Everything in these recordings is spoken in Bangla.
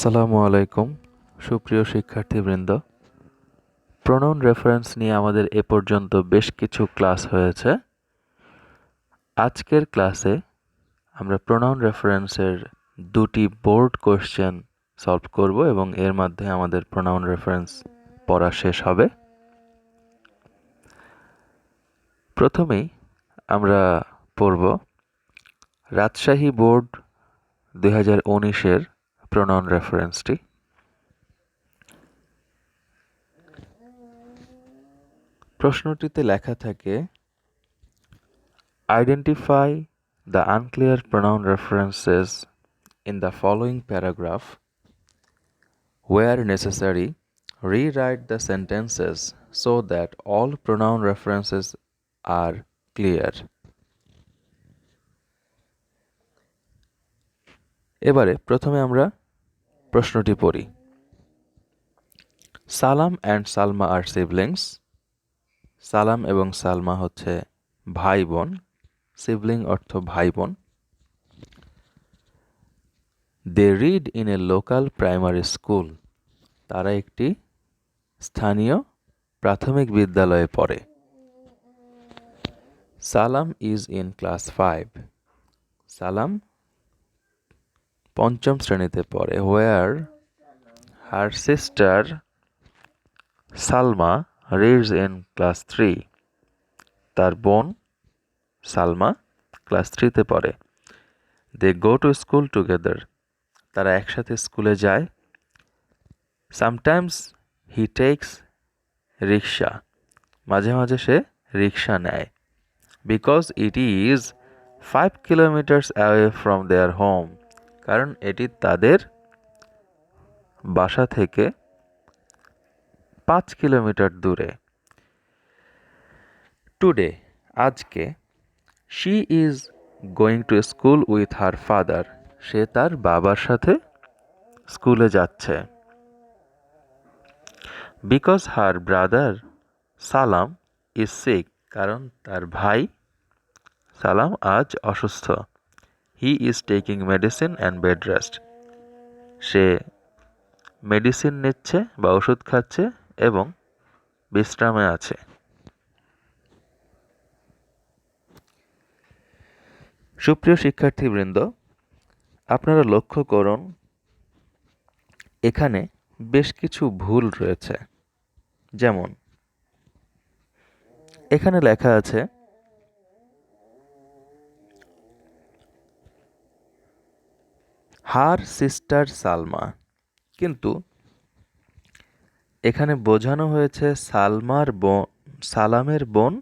আসসালামু আলাইকুম সুপ্রিয় শিক্ষার্থীবৃন্দ। প্রোনাউন রেফারেন্স নিয়ে আমাদের এ পর্যন্ত বেশ কিছু ক্লাস হয়েছে। আজকের ক্লাসে আমরা প্রোনাউন রেফারেন্সের দুটি বোর্ড কোয়েশ্চেন সলভ করব এবং এর মাধ্যমে আমাদের প্রোনাউন রেফারেন্স পড়া শেষ হবে। প্রথমেই আমরা পড়ব রাজশাহী বোর্ড 2019-এর প্রোনাউন রেফারেন্সটি। প্রশ্নটিতে লেখা থাকে, identify the unclear pronoun references in the following paragraph. Where necessary, rewrite the sentences so that all pronoun references are clear. এবারে প্রথমে আমরা প্রশ্নটি পড়ি। সালাম অ্যান্ড সালমা আর সিবলিংস। সালাম এবং সালমা হচ্ছে ভাই বোন। সিবলিং অর্থ ভাই বোন। They read in a local primary school. তারা একটি স্থানীয় প্রাথমিক বিদ্যালয়ে পড়ে। সালাম ইজ ইন ক্লাস 5. সালাম পঞ্চম শ্রেণীতে পড়ে। Where her sister Salma reads in class 3. তার বোন সালমা ক্লাস 3-তে পড়ে। They go to school together. তারা একসাথে স্কুলে যায়। Sometimes he takes rickshaw. মাঝে মাঝে সে রিক্সা নেয়। Because it is 5 kilometers away from their home. কারণ এটি তাদের বাসা থেকে 5 কিলোমিটার দূরে। Today, আজকে, she is going to school with her father. সে তার বাবার সাথে স্কুলে যাচ্ছে। Because her brother সালাম is sick. কারণ তার ভাই সালাম আজ অসুস্থ। He is taking medicine and bed rest. Say medicine নিচ্ছে বা ওষুধ খাচ্ছে এবং বিশ্রামে আছে। সুপ্রিয় শিক্ষার্থীবৃন্দ, আপনারা লক্ষ্য করুন এখানে বেশ কিছু ভুল রয়েছে। যেমন এখানে লেখা আছে হার সিস্টার সালমা, কিন্তু এখানে বোঝানো হয়েছে সালামের বোন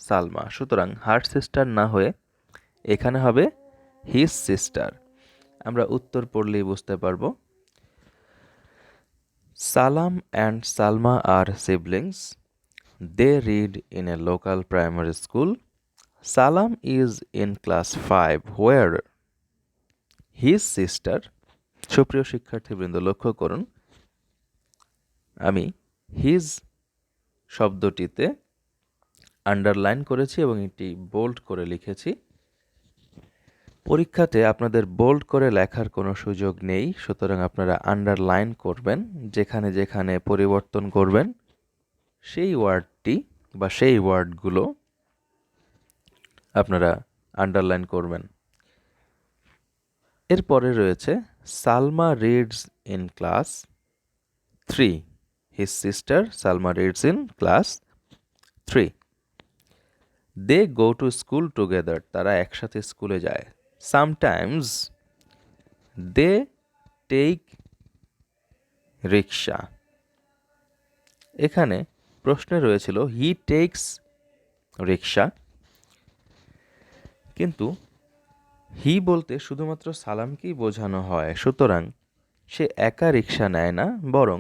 সালমা। সুতরাং হার সিস্টার না হয়ে এখানে হবে হিজ সিস্টার। আমরা উত্তর পড়লেই বুঝতে পারবো। Salam and Salma are siblings. They read in a local primary school. Salam is in class 5 where his sister. সুপ্রিয় শিক্ষার্থীবৃন্দ, লক্ষ্য করুন আমি হিজ শব্দটিতে আন্ডারলাইন করেছি এবং এটি বোল্ড করে লিখেছি। পরীক্ষাতে আপনাদের বোল্ড করে লেখার কোনো সুযোগ নেই, সুতরাং আপনারা আন্ডারলাইন করবেন। যেখানে যেখানে পরিবর্তন করবেন সেই ওয়ার্ডটি বা সেই ওয়ার্ডগুলো আপনারা আন্ডারলাইন করবেন। এরপরে রয়েছে Salma reads in class 3. His sister Salma reads in class 3. They go to school together. তারা একসাথে স্কুলে যায়। Sometimes they take rickshaw. এখানে প্রশ্নে রয়েছিল হি টেকস রিক্সা, কিন্তু হি বলতে শুধুমাত্র সালামকেই বোঝানো হয়। সুতরাং সে একা রিক্সা নেয় না, বরং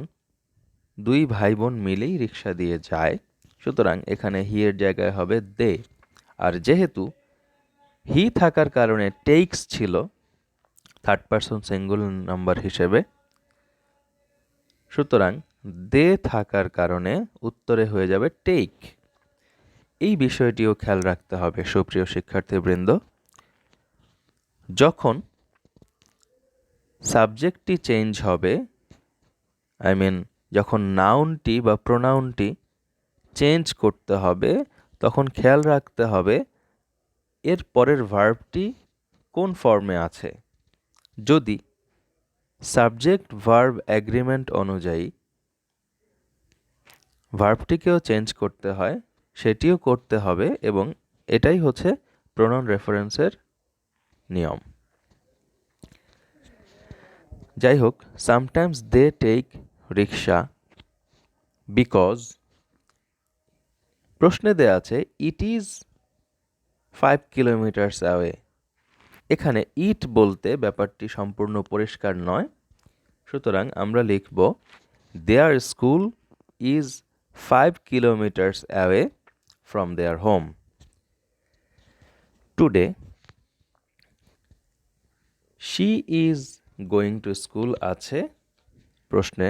দুই ভাই বোন মিলেই রিক্সা দিয়ে যায়। সুতরাং এখানে হি এর জায়গায় হবে দে। আর যেহেতু হি থাকার কারণে টেকস ছিল থার্ড পারসন সিঙ্গুলার নাম্বার হিসেবে, সুতরাং দে থাকার কারণে উত্তরে হয়ে যাবে টেক। এই বিষয়টিও খেয়াল রাখতে হবে সুপ্রিয় শিক্ষার্থীবৃন্দ। যখন সাবজেক্টটি চেঞ্জ হবে আই মিন যখন নাউনটি বা প্রোনাউনটি চেঞ্জ করতে হবে তখন খেয়াল রাখতে হবে এর পরের ভার্বটি কোন ফর্মে আছে। যদি সাবজেক্ট ভার্ব অ্যাগ্রিমেন্ট অনুযায়ী ভার্বটিকেও চেঞ্জ করতে হয় সেটিও করতে হবে, এবং এটাই হচ্ছে প্রোনাউন রেফারেন্সের নিয়ম। যাই হোক, sometimes they take rickshaw because, প্রশ্নে দেয়া আছে ইট ইজ 5 কিলোমিটার্স অ্যাওয়ে। এখানে ইট বলতে ব্যাপারটি সম্পূর্ণ পরিষ্কার নয়, সুতরাং আমরা লিখব their school is 5 kilometres away from their home. Today she is going to school আছে। প্রশ্নে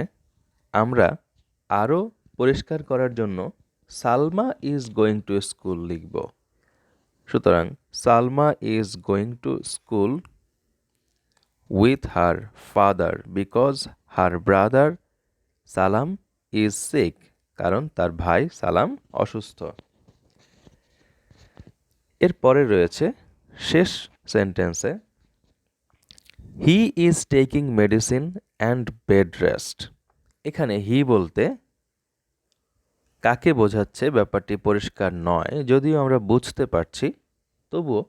আমরা আরও পরিষ্কার করার জন্য Salma is going to school লিখব। সুতরাং Salma is going to school with her father because her brother সালাম ইজ সিক, কারণ তার ভাই সালাম অসুস্থ। এর পরে রয়েছে শেষ সেন্টেন্সে he is taking medicine and bed rest. এখানে হি বলতে কাকে বোঝাচ্ছে ব্যাপারটি পরিষ্কার নয়, যদিও আমরা বুঝতে পারছি, তবুও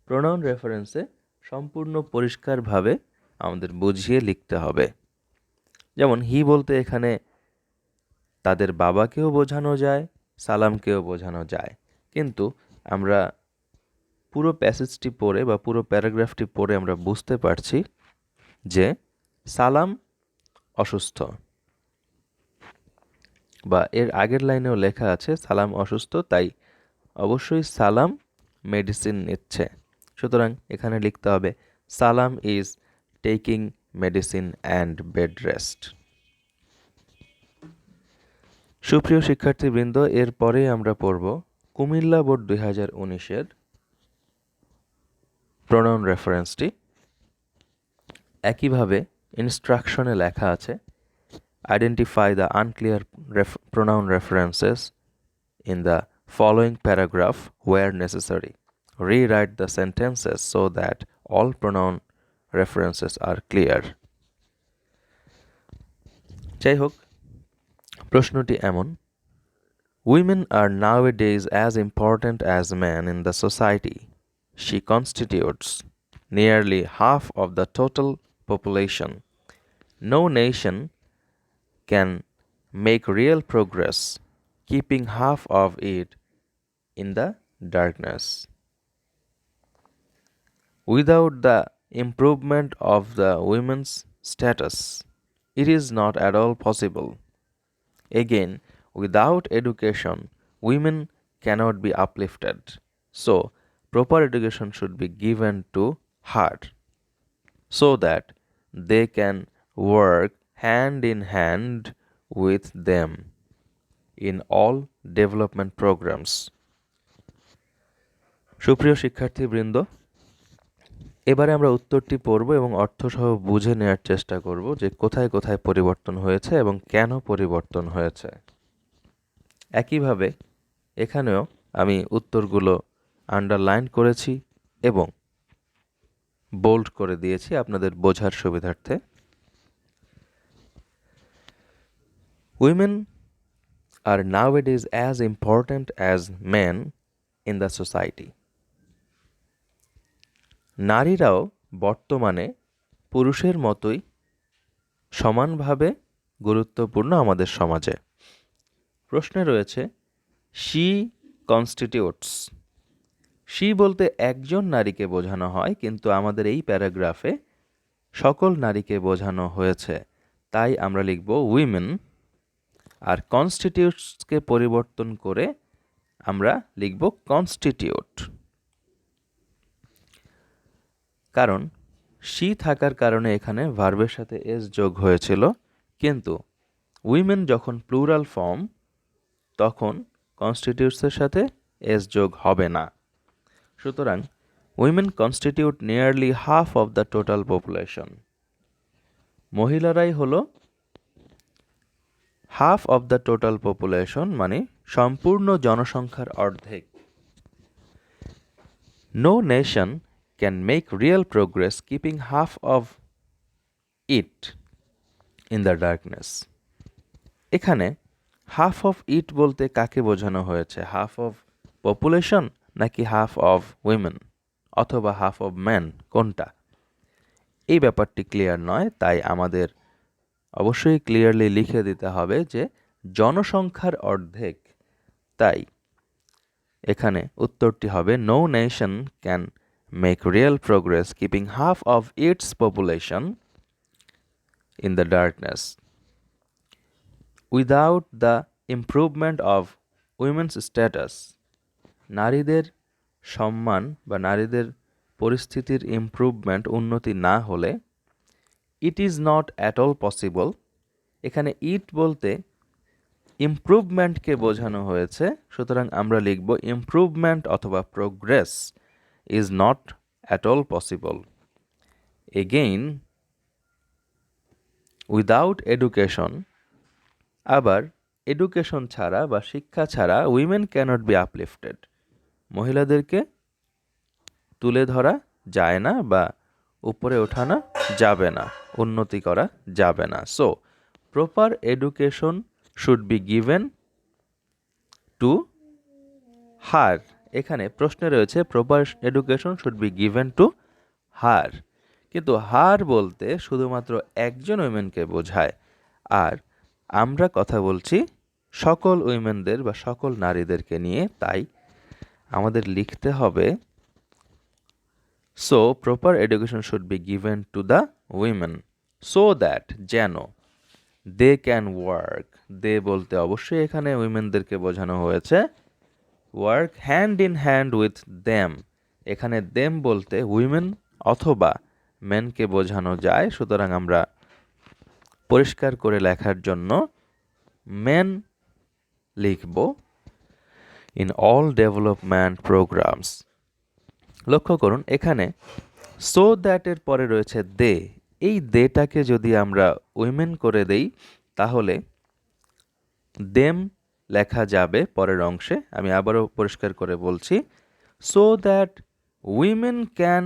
প্রোনাউন রেফারেন্সে সম্পূর্ণ পরিষ্কারভাবে আমাদের বুঝিয়ে লিখতে হবে। যেমন হি বলতে এখানে তাদের বাবাকেও বোঝানো যায়, সালামকেও বোঝানো যায়, কিন্তু আমরা পুরো প্যাসেজটি পড়ে বা পুরো প্যারাগ্রাফটি পড়ে আমরা বুঝতে পারছি যে সালাম অসুস্থ, বা এর আগের লাইনেও লেখা আছে সালাম অসুস্থ, তাই অবশ্যই সালাম মেডিসিন নিচ্ছে। সুতরাং এখানে লিখতে হবে সালাম is taking medicine and bed rest. সুপ্রিয় শিক্ষার্থীবৃন্দ, এরপরে আমরা পড়ব কুমিল্লা বোর্ড 2019-এর প্রোনাউন রেফারেন্সটি। একইভাবে ইনস্ট্রাকশনে লেখা আছে identify the unclear pronoun references in the following paragraph where necessary. Rewrite the sentences so that all pronoun references are clear. যাই হোক, প্রশ্নটি এমন: Women are nowadays as important as men in the society. She constitutes nearly half of the total population. No nation can make real progress keeping half of it in the darkness. Without the improvement of the women's status, it is not at all possible. Again, without education, women cannot be uplifted. So, proper education should be given to her so that they can work hand in hand with them in all development programs. সুপ্রিয় শিক্ষার্থীবৃন্দ, এবারে আমরা উত্তরটি পড়ব এবং অর্থসহ বুঝে নেওয়ার চেষ্টা করব যে কোথায় কোথায় পরিবর্তন হয়েছে এবং কেন পরিবর্তন হয়েছে। একইভাবে এখানেও আমি উত্তরগুলো আন্ডারলাইন করেছি এবং বোল্ড করে দিয়েছি আপনাদের বোঝার সুবিধার্থে। Women are nowadays as important as men in the society. নারীরাও বর্তমানে পুরুষের মতোই সমানভাবে গুরুত্বপূর্ণ আমাদের সমাজে। প্রশ্নে রয়েছে শি কনস্টিটিউটস। শি বলতে একজন নারীকে বোঝানো হয়, কিন্তু আমাদের এই প্যারাগ্রাফে সকল নারীকে বোঝানো হয়েছে, তাই আমরা লিখব উইমেন, আর কনস্টিটিউটসকে পরিবর্তন করে আমরা লিখব কনস্টিটিউট। কারণ শি থাকার কারণে এখানে ভার্বের সাথে এস যোগ হয়েছিল, কিন্তু উইমেন যখন প্লুরাল ফর্ম তখন কনস্টিটিউটসের সাথে এস যোগ হবে না। সুতরাং women constitute nearly half of the total population. মহিলারাই হলো half of the total population মানে সম্পূর্ণ জনসংখ্যার অর্ধেক। No nation can make real progress keeping half of it in the darkness. এখানে হাফ অফ ইট বলতে কাকে বোঝানো হয়েছে? হাফ অফ পপুলেশন নাকি হাফ অফ উইমেন অথবা হাফ অফ ম্যান, কোনটা? এই ব্যাপারটি ক্লিয়ার নয়, তাই আমাদের অবশ্যই ক্লিয়ারলি লিখে দিতে হবে যে জনসংখ্যার অর্ধেক। তাই এখানে উত্তরটি হবে no nation can make real progress keeping half of its population in the darkness without the improvement of women's status. নারীদের সম্মান বা নারীদের পরিস্থিতির ইমপ্রুভমেন্ট, উন্নতি না হলে it is not at all possible. এখানে ইট বলতে ইমপ্রুভমেন্টকে বোঝানো হয়েছে, সুতরাং আমরা লিখব ইমপ্রুভমেন্ট অথবা progress is not at all possible. Again without education, আবার এডুকেশন ছাড়া বা শিক্ষা ছাড়া উইমেন ক্যানট বি আপলিফটেড, মহিলাদেরকে তুলে ধরা যায় না বা উপরে ওঠানো যাবে না, উন্নতি করা যাবে না। So proper education should be given to her. এখানে প্রশ্নে রয়েছে proper education should be given to her, কিন্তু হার বলতে শুধুমাত্র একজন উইমেনকে বোঝায়, আর আমরা কথা বলছি সকল উইমেনদের বা সকল নারীদেরকে নিয়ে। তাই আমাদের লিখতে হবে so proper education should be given to the women so that, যেন দে ক্যান ওয়ার্ক। দে বলতে অবশ্যই এখানে উইমেনদেরকে বোঝানো হয়েছে। Work hand in hand with them, এখানে দেম বলতে উইমেন অথবা মেনকে বোঝানো যায়, সুতরাং আমরা পরিষ্কার করে লেখার জন্য মেন লিখব ইন অল ডেভেলপমেন্ট প্রোগ্রামস। লক্ষ্য করুন এখানে সো দ্যাটের পরে রয়েছে দে, এই দেটাকে যদি আমরা উইমেন করে দেই তাহলে দেম লেখা যাবে পরের অংশে। আমি আবারও পরিষ্কার করে বলছি, so that women can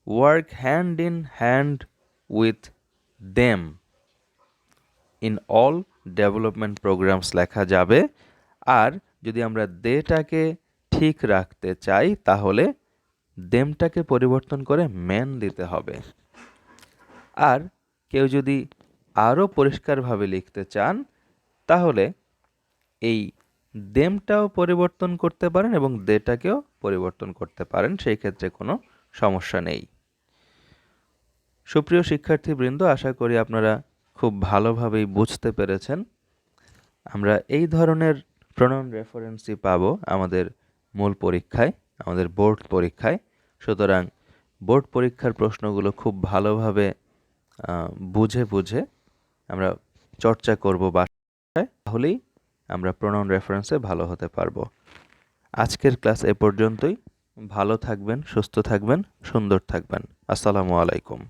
work hand in hand with them in all development programs লেখা যাবে। আর যদি আমরা দেটাকে ঠিক রাখতে চাই তাহলে দেমটাকে পরিবর্তন করে ম্যান দিতে হবে। আর কেউ যদি আরও পরিষ্কারভাবে লিখতে চান তাহলে এই দেমটাও পরিবর্তন করতে পারেন এবং দেটাকেও পরিবর্তন করতে পারেন, সেই ক্ষেত্রে কোনো সমস্যা নেই। সুপ্রিয় শিক্ষার্থীবৃন্দ, আশা করি আপনারা খুব ভালোভাবেই বুঝতে পেরেছেন। আমরা এই ধরনের প্রোনাউন রেফারেন্সই পাবো আমাদের মূল পরীক্ষায়, আমাদের বোর্ড পরীক্ষায়। সুতরাং বোর্ড পরীক্ষার প্রশ্নগুলো খুব ভালোভাবে বুঝে বুঝে আমরা চর্চা করব বাসায়, তাহলেই আমরা প্রোনাউন রেফারেন্সে ভালো হতে পারবো। আজকের ক্লাস এ পর্যন্তই। ভালো থাকবেন, সুস্থ থাকবেন, সুন্দর থাকবেন। আসসালামু আলাইকুম।